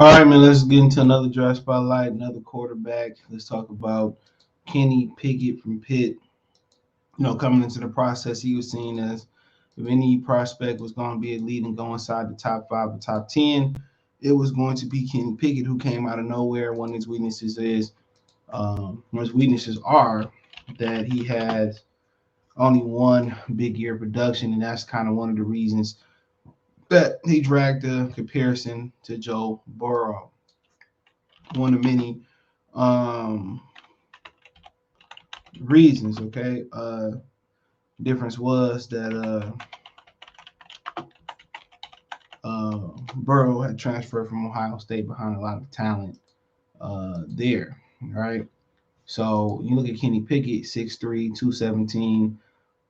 All right, man, let's get into another draft spotlight, another quarterback. Let's talk about Kenny Pickett from Pitt. Coming into the process, he was seen as if any prospect was going to be elite and go inside the top five or top 10, it was going to be Kenny Pickett, who came out of nowhere. One of his weaknesses are that he has only one big year production, and that's kind of one of the reasons that he dragged the comparison to Joe Burrow. One of many um, reasons. Okay, difference was that Burrow had transferred from Ohio State behind a lot of talent there. Right. So you look at Kenny Pickett, 6'3", 217,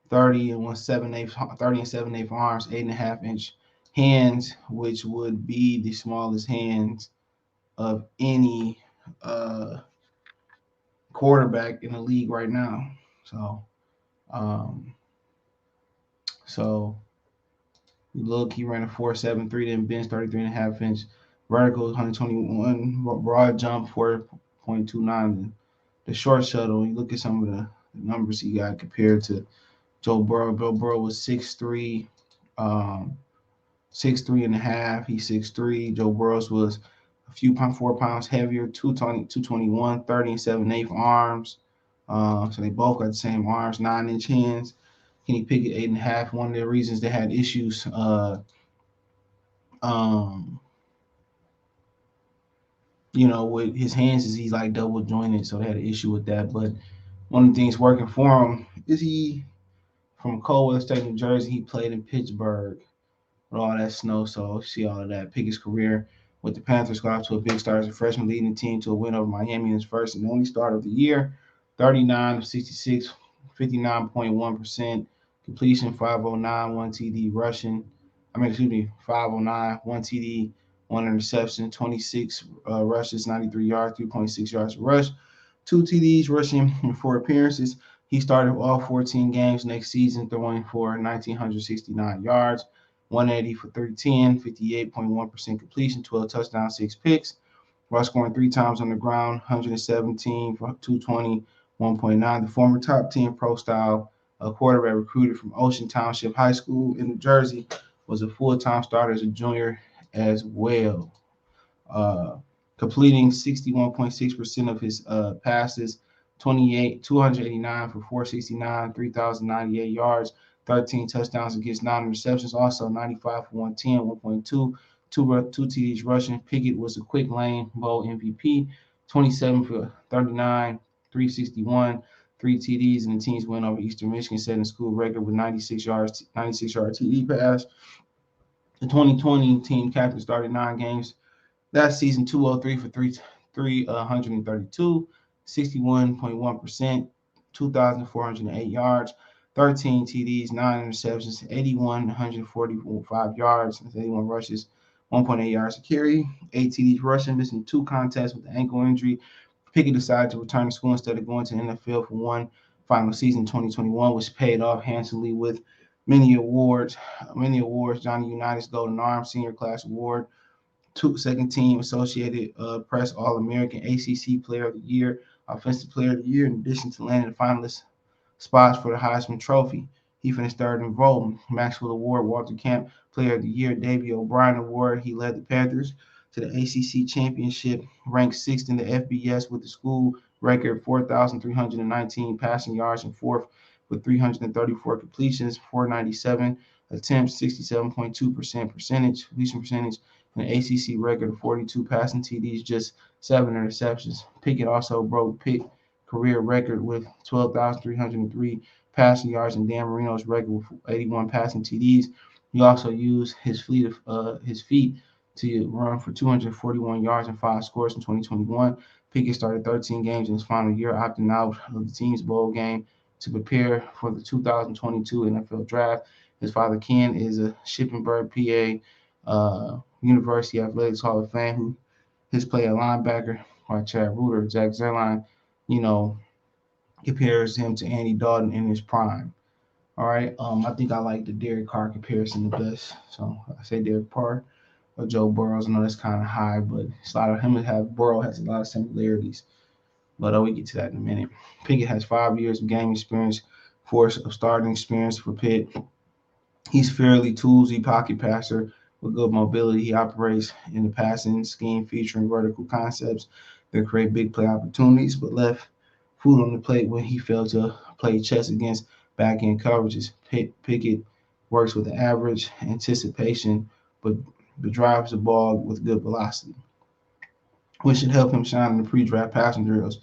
30 and 1/7/8, 30 and 7/8 arms, 8.5-inch hands, which would be the smallest hands of any uh, quarterback in the league right now. So, um, so you look, he ran a 4.73, then bench 33.5-inch vertical, 121 broad jump, 4.29. The short shuttle, you look at some of the numbers he got compared to Joe Burrow. Joe Burrow was 6'3", um, 6'3" and a half. He's 6'3". Joe Burrows was a few 4 pounds heavier, 221, 30 and 7/8 arms. So they both got the same arms, 9-inch hands. Kenny Pickett 8.5. One of the reasons they had issues, um, with his hands is he's like double jointed, so they had an issue with that. But one of the things working for him is he from Coldwell State, New Jersey. He played in Pittsburgh with all that snow, so see all of that. Pickett's career with the Panthers got off to a big start as a freshman, leading the team to a win over Miami in his first and only start of the year. 39 of 66, 59.1% completion, 509, one TD rushing. 509, one TD, one interception, 26 rushes, 93 yards, 3.6 yards rush, two TDs rushing in four appearances. He started all 14 games next season, throwing for 1,969 yards, 180 for 310, 58.1% completion, 12 touchdowns, 6 picks, while scoring three times on the ground, 117 for 220, 1.9. The former top 10 pro style quarterback recruited from Ocean Township High School in New Jersey was a full-time starter as a junior as well. Uh, Completing 61.6% of his passes, 289 for 469, 3,098 yards, 13 touchdowns against 9 interceptions. Also 95 for 110, 1.2, two TDs rushing. Pickett was a quick lane bowl MVP, 27 for 39, 361, three TDs, and the team's win over Eastern Michigan, setting school record with 96-yard TD pass. The 2020 team captain started 9 games that season, 203 for 332, 61.1%, 2,408 yards, 13 TDs, 9 interceptions, 81, 145 yards, 81 rushes, 1.8 yards a carry, 8 TDs rushing, missing two contests with the ankle injury. Pickett decided to return to school instead of going to the NFL for one final season in 2021, which paid off handsomely with many awards. Johnny United's Golden Arm Senior Class Award, second team Associated Press All American, ACC Player of the Year, Offensive Player of the Year, in addition to landing the finalist spots for the Heisman Trophy. He finished third in voting. Maxwell Award, Walter Camp Player of the Year, Davey O'Brien Award. He led the Panthers to the ACC Championship, ranked sixth in the FBS with the school record 4,319 passing yards, and fourth with 334 completions, 497 attempts, 67.2% completion percentage, and an ACC record of 42 passing TDs, just 7 interceptions. Pickett also broke Pitt career record with 12,303 passing yards and Dan Marino's record with 81 passing TDs. He also used his feet to run for 241 yards and 5 scores in 2021. Pickett started 13 games in his final year, opting out of the team's bowl game to prepare for the 2022 NFL Draft. His father, Ken, is a Shippensburg, PA University Athletics Hall of Fame, who his play at linebacker, while Chad Reuter, Jack Zerline, you know, compares him to Andy Dalton in his prime. All right. I think I like the Derek Carr comparison the best. So I say Derek Carr. of Joe Burrows. I know that's kind of high, but it's a lot of him to have Burrow has a lot of similarities. But we get to that in a minute. Pickett has 5 years of game experience, 4 of starting experience for Pitt. He's fairly toolsy pocket passer with good mobility. He operates in the passing scheme featuring vertical concepts that create big play opportunities, but left food on the plate when he failed to play chess against back end coverages. Pickett works with average anticipation, but drives the ball with good velocity, which should help him shine in the pre-draft passing drills.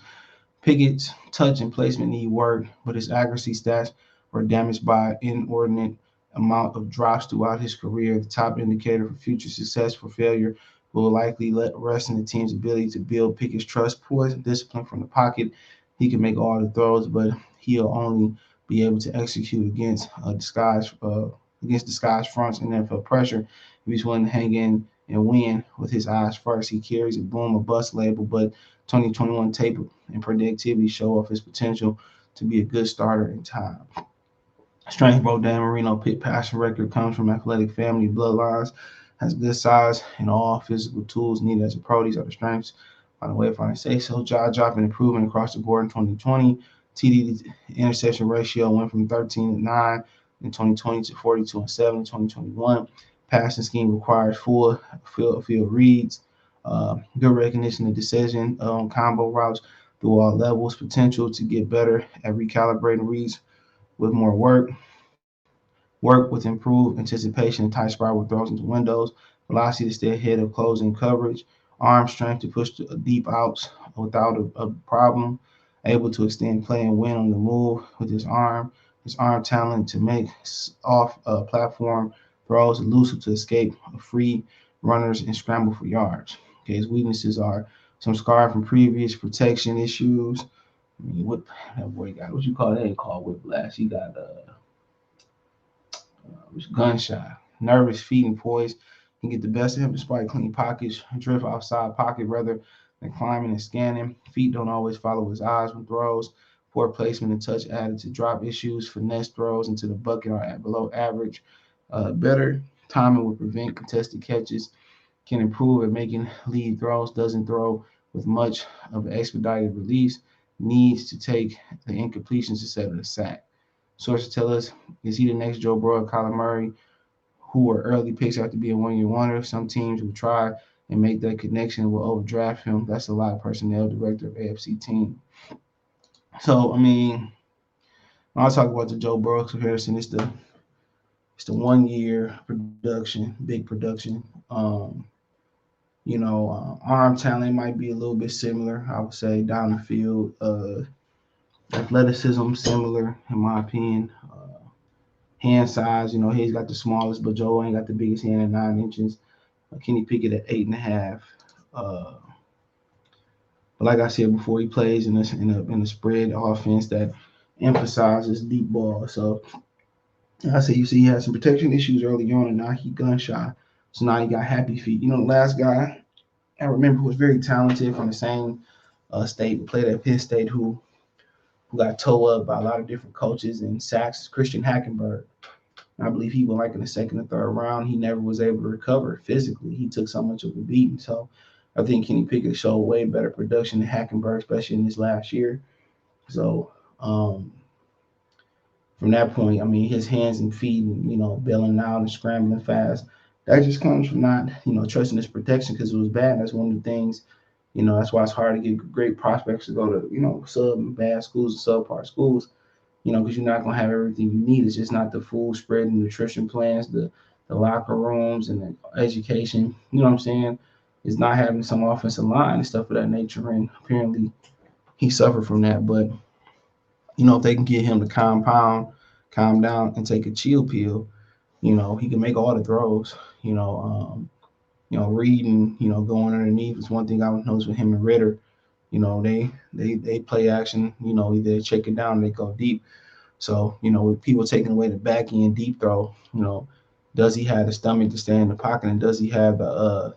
Pickett's touch and placement need work, but his accuracy stats were damaged by inordinate amount of drops throughout his career. The top indicator for future success for failure will likely rest in the team's ability to build Pickett's trust, poise, and discipline from the pocket. He can make all the throws, but he'll only be able to execute against disguised fronts and NFL pressure if he's willing to hang in and win with his eyes first. He carries a boom or bust label, but 2021 tape and productivity show off his potential to be a good starter in time. Strength, bro. Dan Marino Pitt passing record comes from athletic family bloodlines, has good size and all physical tools needed as a pro. These are the strengths. By the way, if I say so, jaw dropping improvement across the board in 2020. TD to interception ratio went from 13.9 in 2020 to 42.7 in 2021. Passing scheme requires full field reads, good recognition of decision on combo routes through all levels, potential to get better at recalibrating reads with more work with improved anticipation and tight spiral throws into windows, velocity to stay ahead of closing coverage, arm strength to push deep outs without a problem, able to extend play and win on the move with his arm talent to make off platform throws, elusive to escape free runners and scramble for yards. Okay, his weaknesses are some scar from previous protection issues. I mean, what that boy got? What you call that? He called whiplash. He got was gun shy, nervous, feet and poise. Can get the best of him despite clean pockets, drift outside pocket rather than climbing and scanning. Feet don't always follow his eyes when throws. Poor placement and touch added to drop issues. Finesse throws into the bucket are at below average. Better timing will prevent contested catches. Can improve at making lead throws. Doesn't throw with much of an expedited release. Needs to take the incompletions instead of the sack. Sources tell us, is he the next Joe Burrow, Kyler Murray, who were early picks after being 1 year wonder? Some teams will try and make that connection and will overdraft him. That's a lot of personnel director of AFC team. So I mean, when I talk about the Joe Burrow comparison, it's the 1 year production, big production. Arm talent might be a little bit similar. I would say down the field, athleticism similar in my opinion. Hand size, he's got the smallest, but Joe ain't got the biggest hand at 9 inches. Kenny Pickett at 8.5. Uh, but like I said before, he plays in a spread offense that emphasizes deep ball. So I say you see he had some protection issues early on, and now he gun shy. So now he got happy feet. The last guy I remember who was very talented from the same state, played at Pitt State, who got towed up by a lot of different coaches and sacks, Christian Hackenberg. I believe he went like in the second or third round. He never was able to recover physically. He took so much of a beating. So I think Kenny Pickett showed way better production than Hackenberg, especially in this last year. So from that point, I mean, his hands and feet, and, bailing out and scrambling fast, that just comes from not, trusting his protection because it was bad. That's one of the things, that's why it's hard to get great prospects to go to, sub and bad schools and subpar schools, because you're not going to have everything you need. It's just not the full spread and nutrition plans, the locker rooms and the education, you know what I'm saying? It's not having some offensive line and stuff of that nature. And apparently he suffered from that. But, if they can get him to calm down and take a chill pill, he can make all the throws, reading, going underneath is one thing I would notice with him and Ritter. They play action, either they check it down or they go deep. So, with people taking away the back end deep throw, does he have the stomach to stay in the pocket, and does he have the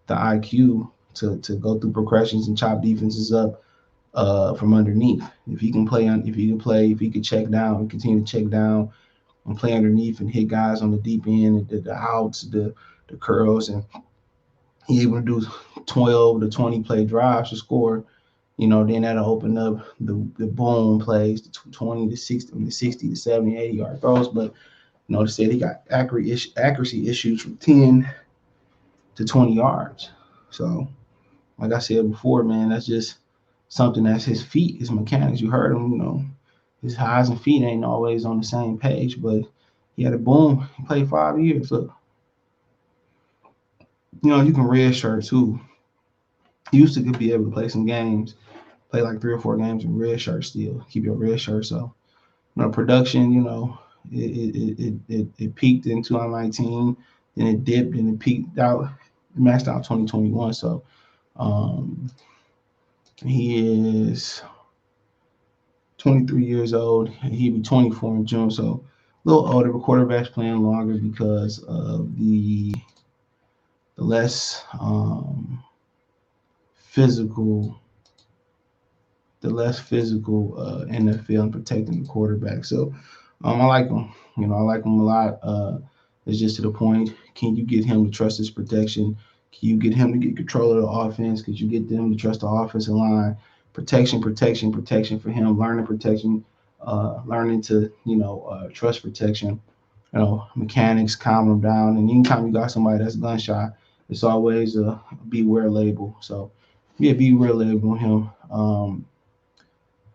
IQ to go through progressions and chop defenses up from underneath? If he could check down and continue to check down and play underneath and hit guys on the deep end, the outs, the the curls, and he able to do 12 to 20 play drives to score. Then that'll open up the boom plays, the 20 to 60, the 60 to 70, 80-yard throws. But they said he got accuracy issues from 10 to 20 yards. So, like I said before, man, that's just something that's his feet, his mechanics. You heard him, his highs and feet ain't always on the same page, but he had a boom. He played 5 years. Look, you can red shirt too. You used to be able to play some games, play like 3 or 4 games in red shirt still, keep your red shirt. So, production, it peaked in 2019, then it dipped and it peaked out, it maxed out 2021. So, he is 23 years old. He'll be 24 in June. So, a little older, but quarterbacks playing longer because of the less physical NFL and protecting the quarterback. So I like him. I like him a lot. It's just to the point. Can you get him to trust his protection? Can you get him to get control of the offense? Could you get them to trust the offensive line? Protection for him. Learning protection. Learning to trust protection. Mechanics, calm them down. And anytime you got somebody that's gunshot, it's always a beware label. So yeah, beware label on him.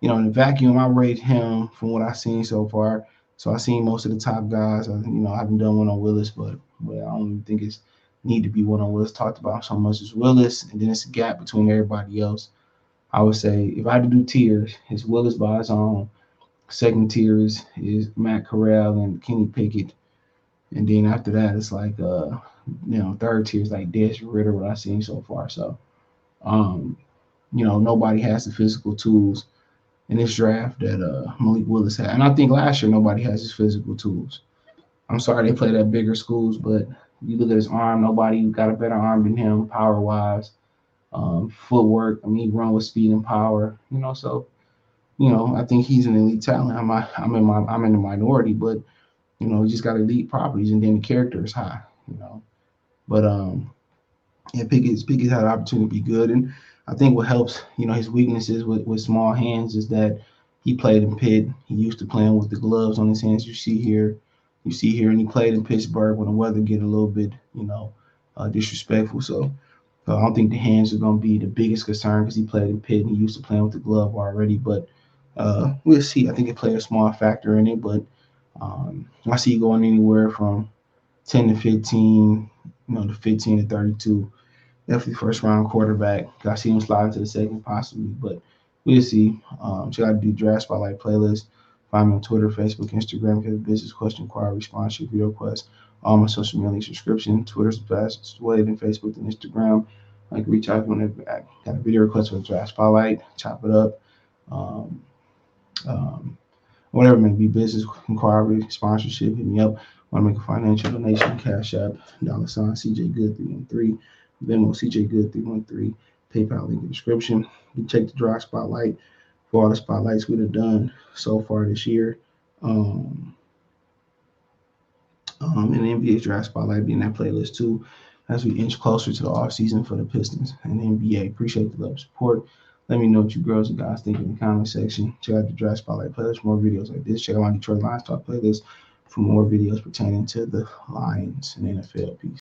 In the vacuum, I rate him from what I've seen so far. So I've seen most of the top guys. I haven't done one on Willis, but I don't even think it's need to be one on Willis. Talked about so much as Willis, and then it's a gap between everybody else. I would say if I had to do tiers, it's Willis by his own. Second tier is Matt Corral and Kenny Pickett, and then after that, it's like third tier is like Des Ritter. What I've seen so far. So nobody has the physical tools in this draft that Malik Willis had. And I think last year nobody has his physical tools. I'm sorry they played at bigger schools, but you look at his arm, nobody got a better arm than him power-wise. Footwork, he run with speed and power, so, I think he's an elite talent. I'm in the minority, but, he just got elite properties, and then the character is high, But, yeah, Pickett's had an opportunity to be good. And I think what helps, his weaknesses with small hands is that he played in Pitt. He used to playing with the gloves on his hands. You see here, and he played in Pittsburgh when the weather get a little bit, disrespectful. So I don't think the hands are going to be the biggest concern because he played in Pitt and he used to playing with the glove already. But we'll see. I think it played a small factor in it. But I see going anywhere from 10 to 15, to 15 to 32. Definitely first round quarterback. I see him slide into the second possibly, but we'll see. Check out the Draft Spotlight playlist. Find me on Twitter, Facebook, Instagram. If you have a business question, inquiry, sponsorship, video request, all my social media subscription. Twitter's the best way than Facebook and Instagram. I can reach out whenever I got a video request for the Draft Spotlight. Chop it up. Um, um, Whatever it may be, business inquiry, sponsorship, hit me up. Want to make a financial donation, Cash App, $ CJ Good 313, Venmo CJ Good 313, PayPal link in the description. You can check the Draft Spotlight for all the spotlights we've done so far this year. And the NBA Draft Spotlight be in that playlist too, as we inch closer to the off season for the Pistons and the NBA. Appreciate the love and support. Let me know what you girls and guys think in the comment section. Check out the Draft Spotlight playlist for more videos like this. Check out my Detroit Lions Talk playlist for more videos pertaining to the Lions and NFL. Peace.